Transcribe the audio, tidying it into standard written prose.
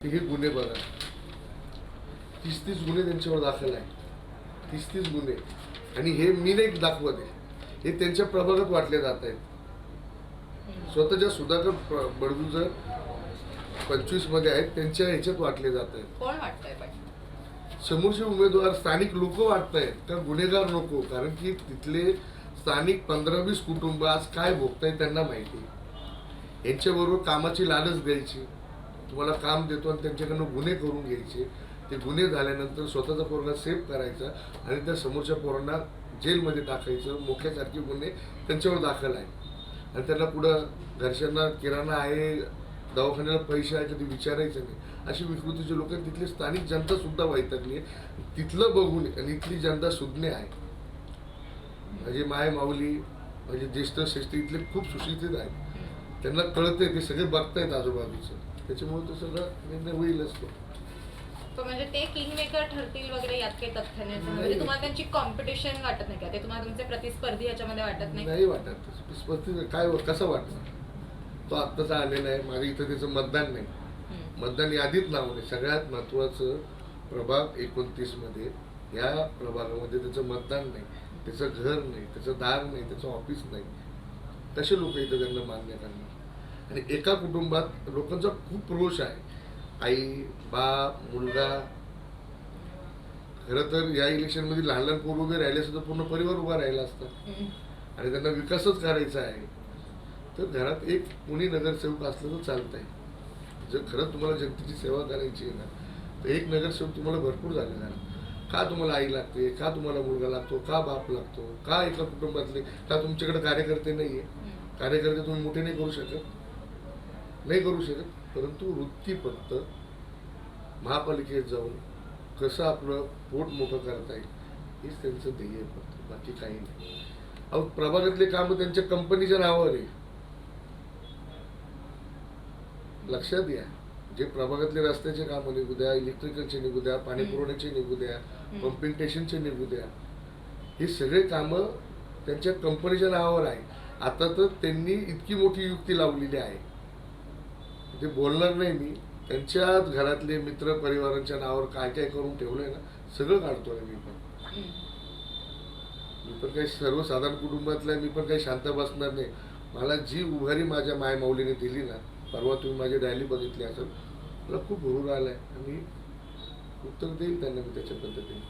हे गुन्हे बघा, 30 गुन्हे त्यांच्यावर दाखल आहे. 30 गुन्हे. आणि हे मी नाही दाखवत आहे, हे त्यांच्या प्रभागात वाटले जात आहेत. स्वतःच्या सुधाकर बडगुजर 25 मध्ये आहेत, त्यांच्या ह्याच्यात वाटले जात आहेत. कोण वाटतंय पण समोरचे उमेदवार स्थानिक लोक वाटतायत का गुन्हेगार नको? कारण की तिथले स्थानिक 15-20 कुटुंब आज काय भोगतायत त्यांना माहिती. यांच्याबरोबर कामाची लालच द्यायची, तुम्हाला काम देतो आणि त्यांच्याकडनं गुन्हे करून घ्यायचे. ते गुन्हे झाल्यानंतर स्वतःचा पोरगा सेव्ह करायचा आणि त्या समोरच्या पोरांना जेलमध्ये टाकायचं. मोक्यासारखे गुन्हे त्यांच्यावर दाखल आहे. आणि त्यांना पुढं घरच्यांना किराणा आहे, दवाखान्याला पैसे आहे, कधी विचारायचं नाही. अशी विकृतीचे लोक आहेत. तिथली स्थानिक जनता सुद्धा वैतागली आहे. तिथलं बघून आणि इथली जनता सुज्ञ आहे. म्हणजे माय माऊली, म्हणजे ज्येष्ठ श्रेष्ठ इथले खूप सुशिक्षित आहेत. त्यांना कळतंय, ते सगळे बघतायत आजूबाजूचं. त्याच्यामुळे तो सगळं निर्णय होईलच. तो म्हणजे ते किंग मेकर ठरतील वगैरे यात काही तथ्य नाही. म्हणजे तुम्हाला त्यांची कॉम्पिटिशन वाटत नाही का? ते तुम्हाला तुमचे प्रतिस्पर्धी याच्यामध्ये वाटत नाही? नाही वाटत. प्रतिस्पर्धी काय कसं वाटणार? तो आत्ताचा आलेला आहे. माझ्या इथं त्याचं मतदान नाही, मतदान यादीत नाव नाही. सगळ्यात महत्वाचं प्रभाग 29 मध्ये, या प्रभागामध्ये त्याचं मतदान नाही, त्याचं घर नाही, त्याचं दार नाही, त्याचं ऑफिस नाही. तसे लोक इथं त्यांना मान्य करणार. आणि एका कुटुंबात लोकांचा खूप रोष आहे. आई, बाप, मुलगा. खरं तर या इलेक्शन मध्ये लहान लहान पोर उभे राहिले असते तर पूर्ण परिवार उभा राहिला असता. आणि त्यांना विकासच करायचा आहे. तर घरात एक कोणी नगरसेवक असलं तर चालतंय. जर खरंच तुम्हाला जनतेची सेवा करायची आहे ना, तर एक नगरसेवक तुम्हाला भरपूर झालेला आहे. का तुम्हाला आई लागते? का तुम्हाला मुलगा लागतो? का बाप लागतो? का एका कुटुंबातले? का तुमच्याकडे कार्यकर्ते नाहीये? कार्यकर्ते तुम्ही मोठे नाही करू शकत, नाही करू शकत. परंतु वृत्तीपत्र महापालिकेत जाऊन कसं आपलं पोट मोठं करता येईल हेच त्यांचं ध्येय फक्त, बाकी काही नाही. अहो, प्रभागातले काम त्यांच्या कंपनीच्या नावावर आहे. लक्षात घ्या, जे प्रभागातले रस्त्याचे काम निघू द्या, इलेक्ट्रिकलचे निघू द्या, पाणी पुरवण्याचे निघू द्या, पंपिंग स्टेशनचे निघू द्या, हे सगळे कामं त्यांच्या कंपनीच्या नावावर आहे. आता तर त्यांनी इतकी मोठी युक्ती लावलेली आहे, ते बोलणार नाही मी. त्यांच्या घरातले मित्र परिवारांच्या नावावर काय काय करून ठेवलंय ना, सगळं काढतोय मी पण. मी पण काही सर्वसाधारण कुटुंबातलं आहे, मी पण काही शांत बसणार नाही. मला जी उभारी माझ्या माय माऊलीने दिली ना, परवा तुम्ही माझी रॅली बघितली असेल, मला खूप हुरूर आलाय आणि उत्तर देईल त्यांना मी त्याच्या पद्धतीने.